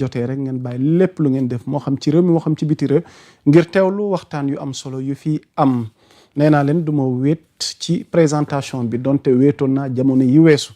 jotee rek ngeen bàyyi lépp lu ngeen def moo xam ci réew mi moo xam ci biti réew ngir teewlu waxtaan yu am solo yu fi am nee naa leen du ma wéet ci présentation bi donte wéetoon naa jamono yi weesu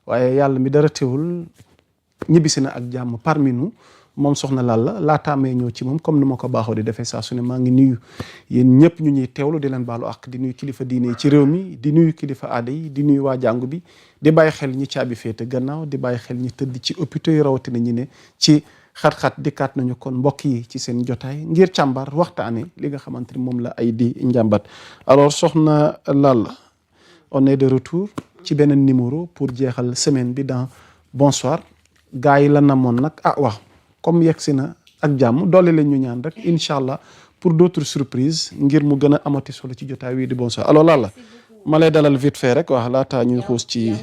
waaye yàlla mi dara teewul ñibbisi na ak jàmm parmi nous moom soxna Lalla laataa may ñëw ci moom comme ni ma ko baaxoo di defee saa su ne maa ngi nuyu yéen ñëpp ñu ñuy teewlu di leen baalu ak di nuyu kilifa diine yi ci réew mi di nuyu kilifa aada yi di nuyu waa jàngu bi di bàyyi xel ñi caabi féete gannaaw di bàyyi xel ñi tëdd ci hôpitaux yi rawatina ñi ne ci xat-xat dikkaat nañu kon mbokk yi ci seen jotaay ngir càmbar waxtaane li nga xamante ni moom la ay di njàmbat alors soxna Lalla on est de retour ci beneen numéro pour jeexal semaine bi dans bonsoir gars yi la namoon nag waaw comme yegsi na ak jàmm doole leen ñu ñaan rek incha allah pour d'autres surprises ngir mu gën a amati solo ci jotaay wii di bonsoir alors Lalla ma lay dalal vite fait rek wax laataa ñuy xuus ci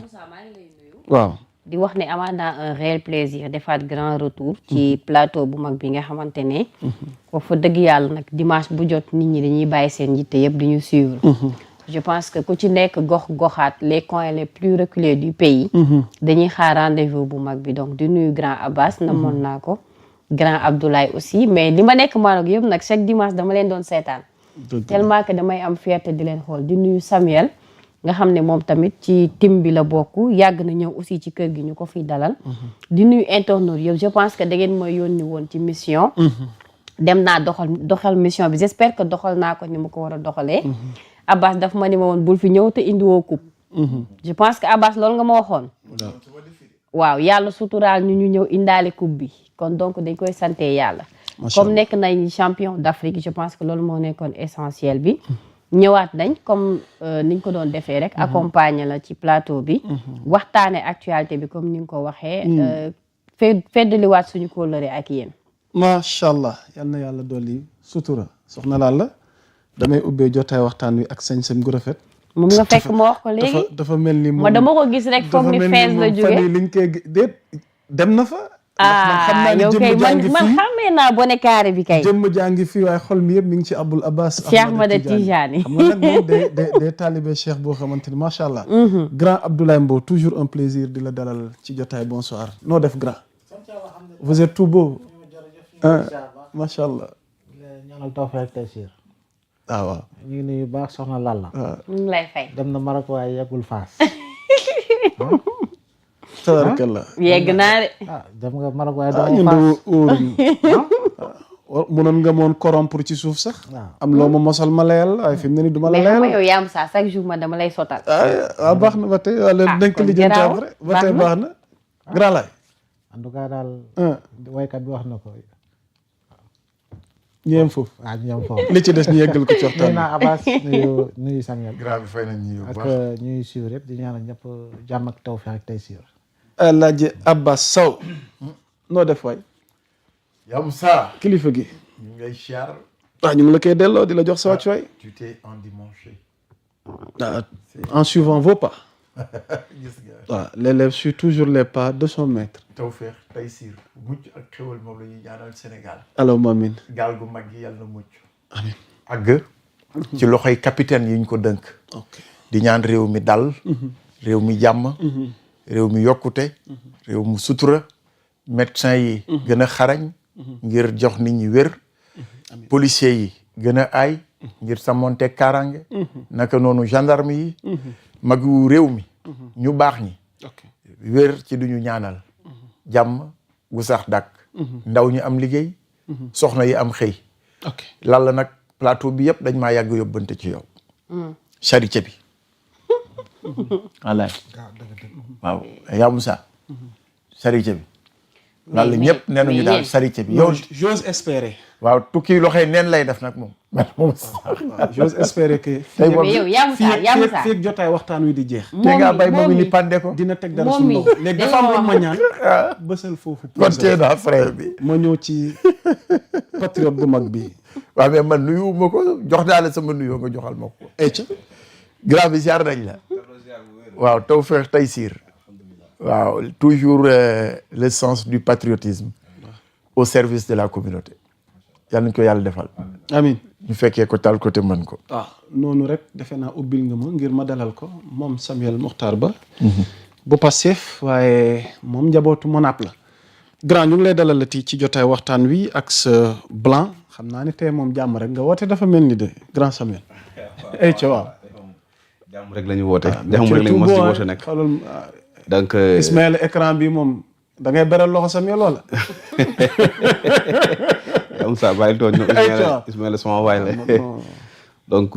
waaw di wax ne amaan naa un réel plaisir defaat grand retour ci plateau bu mag bi nga xamante ne wax fa dëgg yàlla nag dimanche bu jot nit ñi dañuy bàyyi seen yitte yëpp di ñu suivre je pense que ku ci nekk goxaat les coins les plus reculés du pays dañuy xaar rendez-vous bu mag bi donc di nuyu grand Abbas namoon naa ko grand Abdoulaye aussi mais li ma nekk Maroc yëpp nag chaque dimanche dama leen doon seetaan tellement que damay am fierté di leen xool di nuyu Samuel nga xam ne moom tamit ci team bi la bokk yàgg na ñëw aussi ci kër gi ñu ko fiy dalal di nuyu internautes yëpp je pense que da ngeen ma yónni woon ci mission dem naa doxal mission bi j'espère que doxal naa ko ni ma ko war a doxalee Abbas daf ma ni ma woon bul fi ñëw te indiwoo coupe je pense que Abbas loolu nga ma waxoon waaw yàlla suturaal ñu ñëw indaale coupe bi kon donc dañ koy santé yàlla comme nekk nañ champion d'Afrique je pense que loolu moo nekkoon essentiel bi ñëwaat nañ comme niñ ko doon defee rek accompagner la ci plateau bi waxtaane actualité bi comme ni nga ko waxee feddaliwaat suñu kóllëre ak yéen macha allah yal na yàlla dolli sutura soxna Lalla damay ubbee jotaay waxtaan wi ak sañ-sañ gu rafet moom nga fekk ma wax ko léegi dafa mel ni moom ma dama ko gis rek foog ni fees la jóge liñ koy déet dem na fa yow kay man xamee naa bone carré bi kay jëmm jàngi fii waaye xol mi yëpp mi ngi ci Abul Abbas Cheikh Ahmada Tijani xam nga nag moom day talibé cheikh boo xamante ni macha allah grand Abdoulaye Mbow toujours un plaisir di la dalal ci jotaay bonsoir noo def grand vous êtes tout beau macha allah ñaanal tawfeex taysiir waaw ñu ngi nuyu baax soxna Lalla ñu ngi lay fay dem na Maroc waaye yeggul Faas tabarakallah yegg naa de dem nga Maroc waaye dama Faas mënoon nga moon corrompre ci suuf sax am loo ma mosal ma layal waaye fi mu ne ni du ma la layal mais xam nga yow yaam saa chaque jour ma dama lay sotal waaw baax na ba tey wala dañ ko lijjanti après ba tey baax na grand lay en tout cas daal waykat bi wax na ko ñeem foofu ñoom foofu li ci des ñu yeggal ko ci waxtaan bi naa Abbas nuyu Samuel grand bi fay nañ ñu ak ñuy suivre yëpp di ñaanal ñëpp jàmm ak tawfeex ak taysiir Alaaji Abbas Sow noo def waay yam sa kilifa gi ñu ngay siyaar ñu ngi la koy delloo di la jox sa wàcc waay tu t'es endimanché en suivant vos pas gis nga waaw l'élève suit toujours les pas de son maître tawfeex taysiir mucc ak xéwal moom la ñuy ñaanal Sénégal allahumma amin gaal gu mag gi yàlla na mucc amiin àgg ci loxoy capitaine yi ñu ko dënk di ñaan réew mi dal réew mi jàmm réew mi yokkute réew mi sutura médecin yi gën a xarañ ngir jox nit ñi wér policiers yi gën a aay ngir sàmmonte kaaraange naka noonu gendarme yi magu réew mi ñu baax ñi wér ci duñu ñaanal jàmm gu sax dàkk ndaw ñi am liggéey soxna yi am xëy Lalla nag plateau bi yëpp dañ maa yàgg yóbbante ci yow charité bi wallaay waaw yaa Moussa charité bi Lalla ñëpp nee nañu daal charité bi yow j'ose espérer waaw tukki loxoy neen lay def nag moom j'ose espérer que tey moom yow yaa Moussa fii jotaay waxtaan wi di jeex te ngaa bay ma ni pande ko dina teg dara suñu loxo léegi dafa am lu ma ñaan bësal foofu konte naa frère bi ma ñëw ci patriote bu mag bi waaw mais man nuyu ma ko jox naa la sama nuyoo nga joxal ma ko ecca grand bi ziar nañ la waaw tawfeex taysiir waaw toujours le sens du patriotisme au service de la communauté yal nañ ko yàlla defal amin ñu fekkee ko tal côté mën ko noonu rek defe naa ubbil nga ma ngir ma dalal ko moom Samuel Mokhtar Ba bu Pastef waaye moom njabootu Monap la grand ñu ngi lay dalalati ci jotaay waxtaan wi ak sa blanc xam naa ne tey moom jàmm rek nga woote dafa mel ni de grand Samuel. ay ca waaw. jàmm rek la ñu woote. jàmm rek la ñu mos di woote nag. donc Ismaël écran bi moom da ngay beral loxo Samuel wala. am sa bàyyi tooñ na Ismaël sama waay la. donc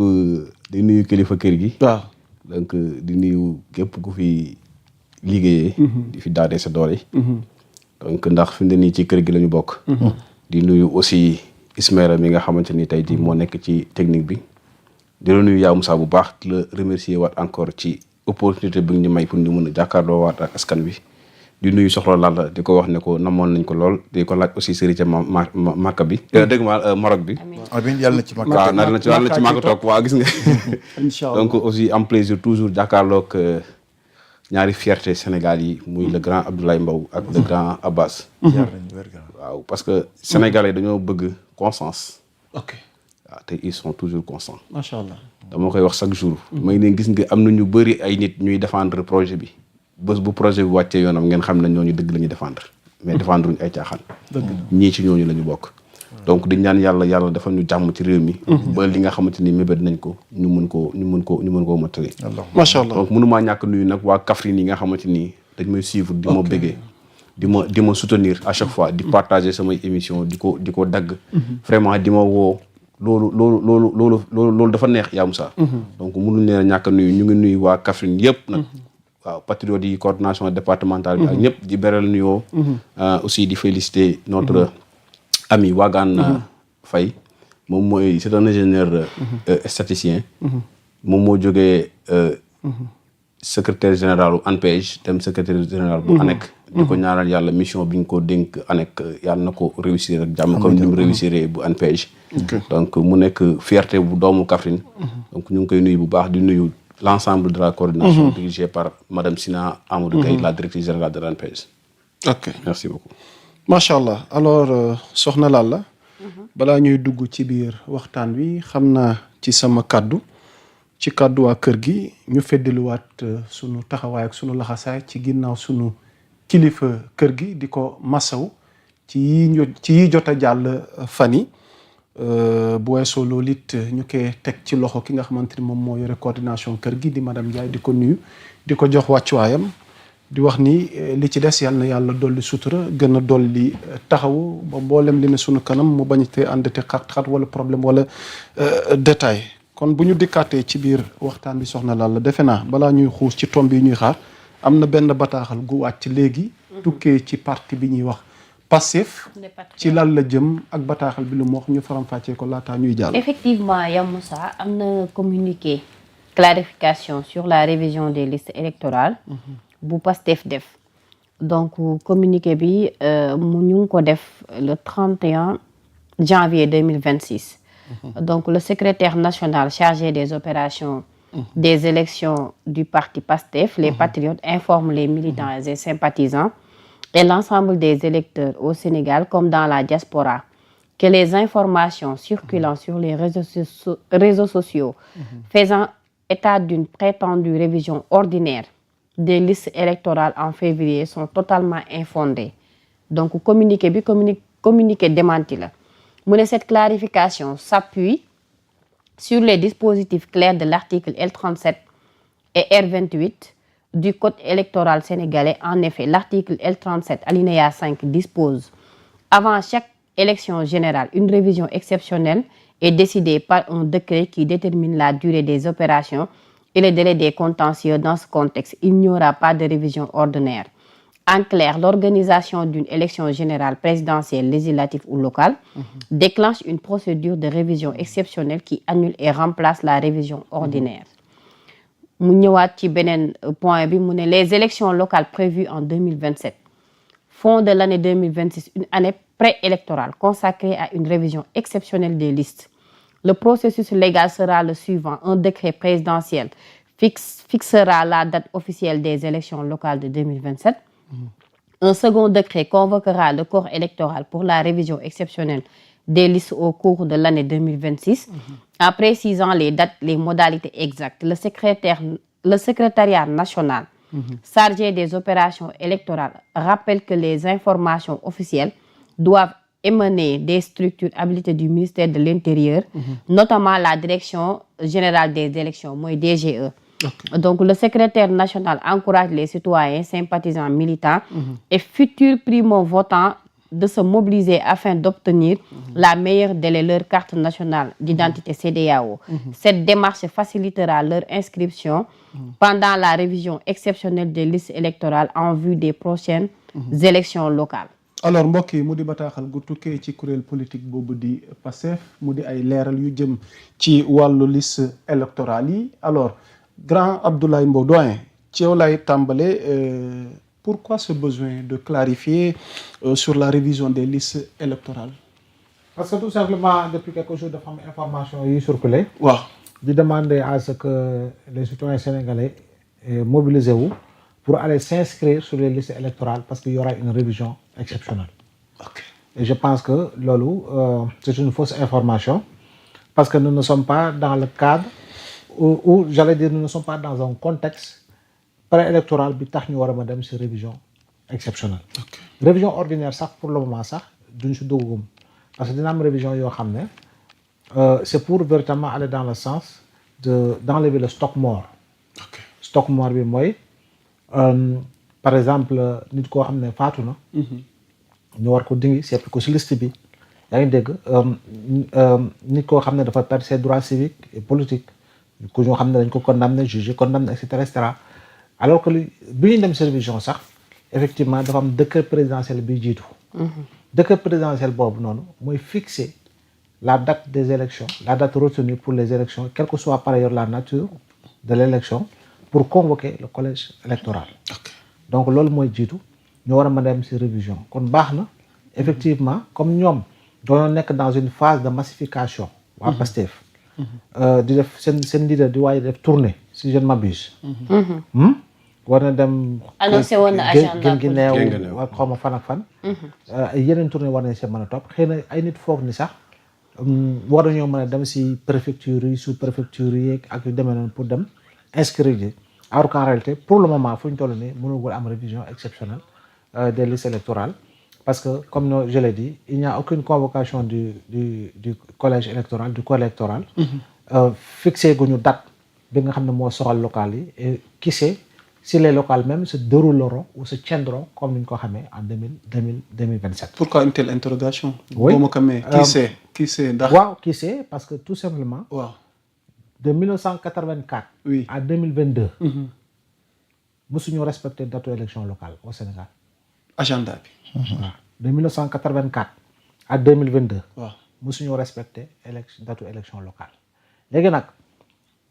di nuyu kilifa kër gi. waaw donc di nuyu képp ku fi liggéeyee. di fi daadee sa doole. donc ndax fi mu ne nii ci kër gi la ñu bokk. di nuyu aussi Ismaël mi nga xamante ni tey jii moo nekk ci technique bi. di la nuyu yaa Moussa bu baax di la remercier waat encore ci opportunité bi ñu may pour ñu mën a jàkkaarloo waat ak askan wi. di nuyu soxla Lalla di ko wax ne ko namoon nañ ko lool di ko laaj aussi sëriñ ca Makka bi. dégg nga Maroc bi. amiin yàlla na ci Makka. waaw na ci Makka toog waaw gis nga. incha allah donc aussi am plaisir toujours jàkkaarloog ñaari fierté Sénégal yi muy le grand Abdoulaye Mbow ak le grand Abbas. waaw parce que sénégalais dañoo bëgg constance. ok waaw te ils sont toujours constants. macha allah. dama koy wax chaque jour. may ne gis nga am na ñu bëri ay nit ñuy défendre projet bi. bés bu projet bi wàccee yoonam ngeen xam ne ñooñu dëgg la ñuy défendre. mais défendre wuñ ay caaxaan. ñii ci ñooñu la ñu bokk. donc di ñaan yàlla dafa ñu jàmm ci réew mi. ba li nga xamante ni mébét nañ ko ñu mën koo mottali. macha allah donc mënumaa ñàkk nuyu nag waa Kaffrine yi nga xamante ni dañ may suivre di ma bëggee. di ma soutenir à chaque fois di partager samay émission di ko dagg. vraiment di ma woo. loolu dafa neex yaa Moussa. donc mënuñ leen a ñàkk nuyu ñu ngi nuyu waa Kaffrine yëpp nag. waaw patriotes yi coordination départementale bi ak ñëpp di beral nuyoo. aussi di féliciter notre ami Wagane Faye moom mooy c'est un ingénieur statisticien. moom moo jógee secrétaire général bu ANPEJ dem secrétaire général bu ANEC. di ko ñaanal yàlla mission bi ñu ko dénk ANEC yàlla na ko réussir ak jàmm comme ni mu réussir bu ANPEJ. donc mu nekk fierté bu doomu Kaffrine. donc ñu ngi koy nuyu bu baax di nuyu l'ensemble de la coordination dirigée par madame Sina Amadou Gaye la directrice générale de l'ANPEJ. ok merci beaucoup. macha allah alors soxna Lalla. balaa ñuy dugg ci biir waxtaan wi xam naa ci sama kaddu. ci kàddu waa kër gi ñu feddiluwaat sunu taxawaay ak sunu laxasaay ci ginnaaw sunu kilifa kër gi di ko masaw ci yi jot a jàll fan yi bu weesoo loolu it ñu koy teg ci loxo ki nga xamante ni moom moo yore coordination kër gi di madame Ndiaye di ko nuyu di ko jox wàccuwaayam di wax ni li ci des yàlla na yàlla dolli sutura gën a dolli taxawu ba mboolem li ne sunu kanam mu bañ te ànd te xat-xat wala problème wala détail kon bu ñu dikkaatee ci biir waxtaan bi soxna Lalla defe naa balaa ñuy xuus ci tomb yi ñuy xaar am na benn bataaxal gu wàcc léegi. tukkee ci parti bi ñuy wax Pastef. ci lan la jëm ak bataaxal bi lu mu wax ñu faram-fàccee ko laataa ñuy jàll. effectivement Ya Moussa am na communiqué clarification sur la révision des listes électorales. bu Pastef def. donc communiqué bi ñu ngi ko def le 31 janvier 2026. Donc, le secrétaire national chargé des opérations des élections du parti PASTEF, les patriotes, informe les militants et sympathisants et l'ensemble des électeurs au Sénégal comme dans la diaspora que les informations circulant sur les réseaux sociaux faisant état d'une prétendue révision ordinaire des listes électorales en février sont totalement infondées. Donc, communiqué démenti là. Cette clarification s'appuie sur les dispositifs clairs de l'article L37 et R28 du Code électoral sénégalais. En effet, l'article L37, alinéa 5, dispose avant chaque élection générale, une révision exceptionnelle est décidée par un décret qui détermine la durée des opérations et le délai des contentieux. Dans ce contexte, il n'y aura pas de révision ordinaire. En clair, l'organisation d'une élection générale présidentielle, législative ou locale déclenche une procédure de révision exceptionnelle qui annule et remplace la révision ordinaire. Mu ñëwaat ci beneen point bi mu ne les élections locales prévues en 2027 font de l'année 2026 une année préélectorale consacrée à une révision exceptionnelle des listes. Le processus légal sera le suivant. Un décret présidentiel fixera la date officielle des élections locales de 2027. Un second décret convoquera le corps électoral pour la révision exceptionnelle des listes au cours de l'année 2026, en précisant les dates, les modalités exactes. Le secrétariat national chargé des opérations électorales, rappelle que les informations officielles doivent émaner des structures habilitées du ministère de l'Intérieur, notamment la Direction générale des élections, mooy DGE. Donc, le secrétaire national encourage les citoyens, sympathisants, militants et futurs primo-votants de se mobiliser afin d'obtenir la meilleure délai leur carte nationale d'identité CEDEAO. Cette démarche facilitera leur inscription pendant la révision exceptionnelle des listes électorales en vue des prochaines élections locales. alors mbokk yi mu di bataaxal gu tukkee ci kuréel politique boobu di Pastef mu di ay leeral yu jëm ci wàllu liste électorale yi alors grand Abdoulaye Mbow doyen ci yow lay tàmbale pourquoi ce besoin de clarifier sur la révision des listes électorales? parce que tout simplement depuis quelques jours dafa am information yi circulé waaw di demander à ce que les citoyens sénégalais mobilisés wu pour aller s'inscrire sur les listes électorales parce qu'il y aura une révision exceptionnelle. ok Et je pense que loolu c'est une fausse information parce que nous ne sommes pas dans le cadre où j'allais dire nous ne sommes pas dans un contexte préélectoral bi tax ñu war a ma dem ci révision exceptionnelle. ok Révision ordinaire sax pour le moment sax duñ ci duggagum parce que dina am révision yoo xam ne c'est pour véritablement aller dans le sens d'enlever le stock mort. ok Stock mort bi mooy par exemple nit koo xam ne faatu na. ñu war ko dingi seppi ko ci liste bi yaa ngi dégg nit koo xam ne dafa perdre ses droits civiques et politiques ku ñoo xam ne dañ ko condamné jugé condamné et cetera alors que bi ñuy dem ci révision sax effectivement dafa am décret présidentiel bi jiitu. Décret présidentiel boobu noonu mooy fixer la date des élections la date retenue pour les élections quelle que soit par ailleurs la nature de l'élection pour convoquer le collège électoral. ok donc loolu mooy jiitu ñu war a mën a dem ci révision kon baax na effectivement comme ñoom dañoo nekk dans une phase de massification. waa Pastef. di def seen leader di waaye def tournée si je ne m'abuse. war na dem. annoncé woon na agenda Guinguinéo war xaw ma fan ak fan. yeneen tournée war nañ see mën a topp xëy na ay nit foog ni sax war nañoo mën a dem si préfecture yi sous préfecture yi ak yu demee noonu pour dem inscrire ji alors qu'en réalité pour le moment fu ñu toll nii mënugul am révision exceptionnelle des listes électorales parce que comme je l'ai dit il n'y a aucune convocation du collège électoral du corps électoral. Fixé guñu date bi nga xam ne moo soxal local yi et qui sait si les locales même se dérouleront ou se tiendront comme ni ñu ko xamee en 2027. pourquoi une telle interrogation? Oui. boo ma xamee qui sait ndax. waaw qui sait parce que tout simplement. waaw de 1984. oui à 2022. mosuñu respecter date élection locale au Sénégal. agenda bi. waaw de 1984 à 2022. waaw mosuñu respecter date élection locale. léegi nag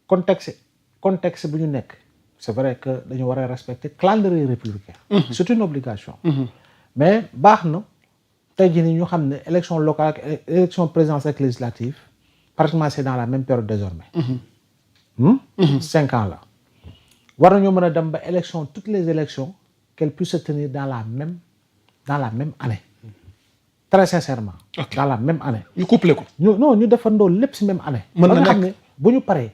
contexte bu ñu nekk c'est vrai que dañu war a respecter calendrier républicain. C'est une obligation. mais baax na tey jii nii ñu xam ne élection locale ak élection présidentielle ak législative pratiquement c'est dans la même période désormais. 5 ans là. war nañoo mën a dem ba élection toutes les élections qu'elles puissent se tenir dans la même année. Très sincèrement. Ok. Dans la même année. ñu couplé ko. ñu defandoo lépp ci même année. mën na ba nga xam nekk. ne bu ñu paree.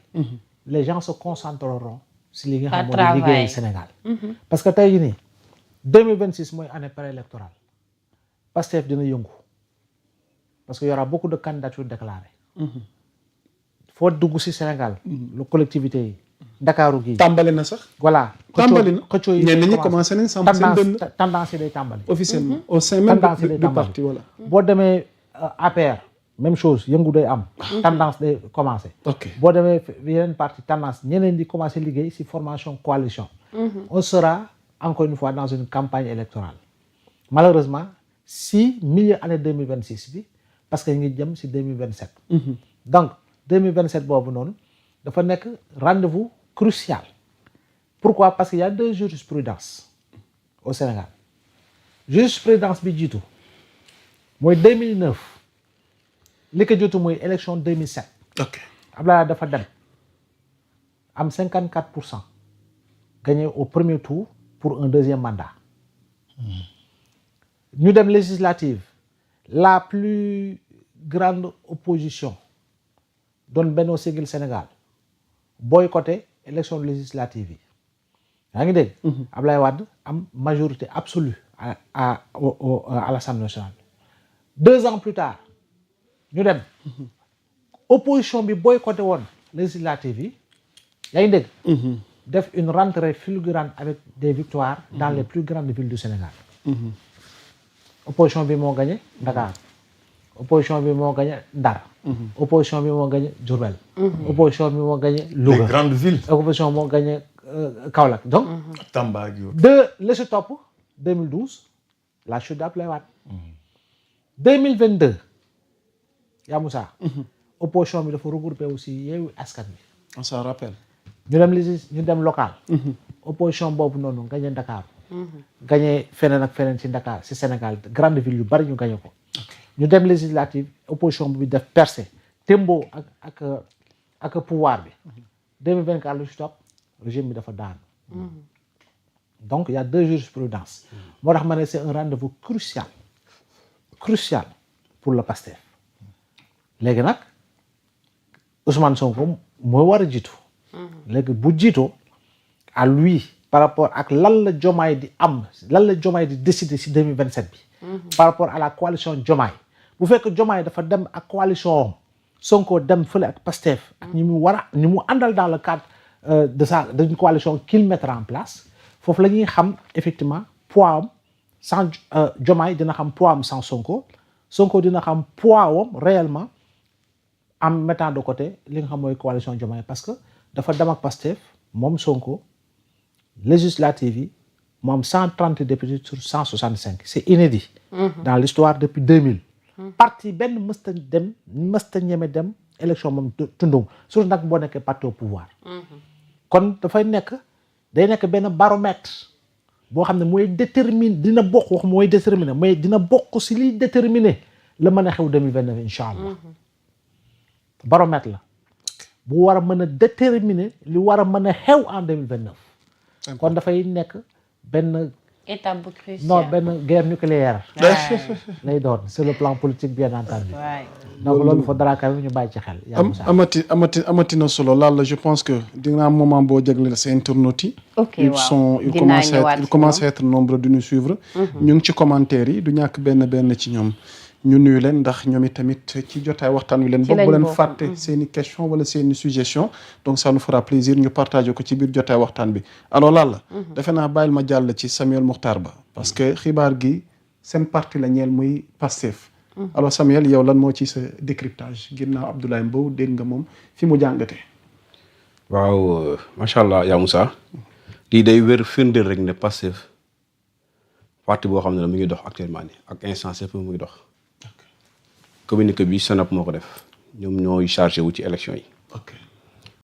les gens se concentreront ci li nga xam moo di travail. liggéeyal Sénégal. parce que tey jii nii 2026 mooy année préélectorale Pastef dina yëngu parce que y aura beaucoup de candidatures déclarées. foo dugg ci Sénégal. lu collectivité yi. Ndakaaru gi. tàmbali na sax. voilà. tàmbali na xëccoo yi ñenn ñi commencé nañ samp seen dënn tendance yi day tàmbali. officiellement au sein même Tendance yi day du tàmbali. parti voilà. boo demee APR même chose yëngu day am. tendance day commencé. ok boo demee yeneen parti tendance ñeneen di commencé liggéey ci formation coalition. on sera encore une fois dans une campagne électorale. malheureusement si milieu année 2026 bi parce que ñu ngi jëm ci 2027. donc 2027 boobu noonu dafa nekk rendez-vous crucial. Pourquoi? Parce qu'il y a 2 jurisprudences au Sénégal. Jurisprudence bi jiitu mooy 2009 li ko jiitu mooy élection 2007. ok Abdoulaye dafa dem am 54% gagné au premier tour pour un deuxième mandat. ñu dem législative la plus grande opposition doon Benno Siggil Sénégal boycotté élection législative yi yaa ngi dégg. Ablaye Wade am majorité absolue à l'Assemblée nationale. 2 ans plus tard ñu dem opposition bi boycotté woon législative yi yaa ngi dégg. def une rentrée fulgurante avec des victoires dans les plus grandes villes du Sénégal. Opposition bi moo gagné Dakar. Opposition bi moo gagné Ndar. Opposition bi moo gagné Diourbel. Opposition bi moo gagné Louga. les grandes villes. Opposition moo gagné Kaolack donc. Tamba ak yow. la si topp 2012 la chute d'Abdoulaye Wade. 2022 yaa Moussa. opposition bi dafa regroupé aussi Yewwi Askan Wi. on s'en rappelle. ñu dem local. opposition boobu noonu gagné Dakar. gagné feneen ak feneen ci Dakar ci Sénégal grande ville yu bari ñu gagné ko. ñu dem législative opposition bi def percé tembo ak pouvoir bi. 2024 lu ci topp régime bi dafa daanu. donc il y a 2 jurisprudences. moo tax ma ne c'est un rendez-vous crucial pour le PASTEF. léegi nag Ousmane Sonko mooy war a jiitu. léegi bu jiitoo à lui par rapport ak lan la Diomaye di am lan la Diomaye di décider ci 2027 bi. par rapport à la coalition Diomaye bu fekk Diomaye dafa dem ak coalition Sonko dem fële ak Pastef ak ñi mu àndal dans le cadre d'une coalition qu'il mettra en place foofu la ñuy xam effectivement poids am sans Diomaye dina xam poids am sans Sonko dina xam poids am réellement en mettant de côté li nga xam mooy coalition Diomaye parce que dafa dem ak Pastef moom Sonko législative yi moom 130 députés sur 165 c'est inédit. dans l'histoire depuis 2000. parti benn mësta ñeme dem élection moom tundum surtout nag boo nekkee parti au pouvoir. kon day nekk benn baromètre boo xam ne mooy déterminer dina bokk mais dina bokk si liy déterminer la mën a xew 2029 incha allah. baromètre la bu war a mën a déterminer li war a mën a xew en 2029. kon dafay nekk benn. étape bu cruciale non benn guerre nucléaire. lay doon sur le plan politique bien entendu. donc loolu faudra quand même ñu bàyyi ci xel. amati na solo laal je pense que dina am moment boo jagleel sa internautes yi. ils commencent à être nombreux de nous suivre. ñu ngi ci commentaire yi du ñàkk benn ci ñoom. ñu nuyu leen ndax ñoom itamit ci jotaay waxtaan wi leen bokk bu leen fàtte seeni question wala seeni suggestion donc ça nous fera plaisir ñu partager ko ci biir jotaay waxtaan bi alors Lalla defe naa bàyyil ma jàll ci Samuel Mokhtar Ba parce que xibaar gi seen parti la ñeel muy Pastef alors Samuel yow lan moo ci sa décryptage ginnaaw Abdoulaye Mbow dégg nga moom fi mu jàngatee. waaw macha allah yaa Moussa lii day wér firndeel rek ne Pastef parti boo xam ne la mu ngi dox actuellement nii ak instance yëpp mu ngi dox. communiqué bi Senap moo ko def ñoom ñooy chargé wu ci élection yi.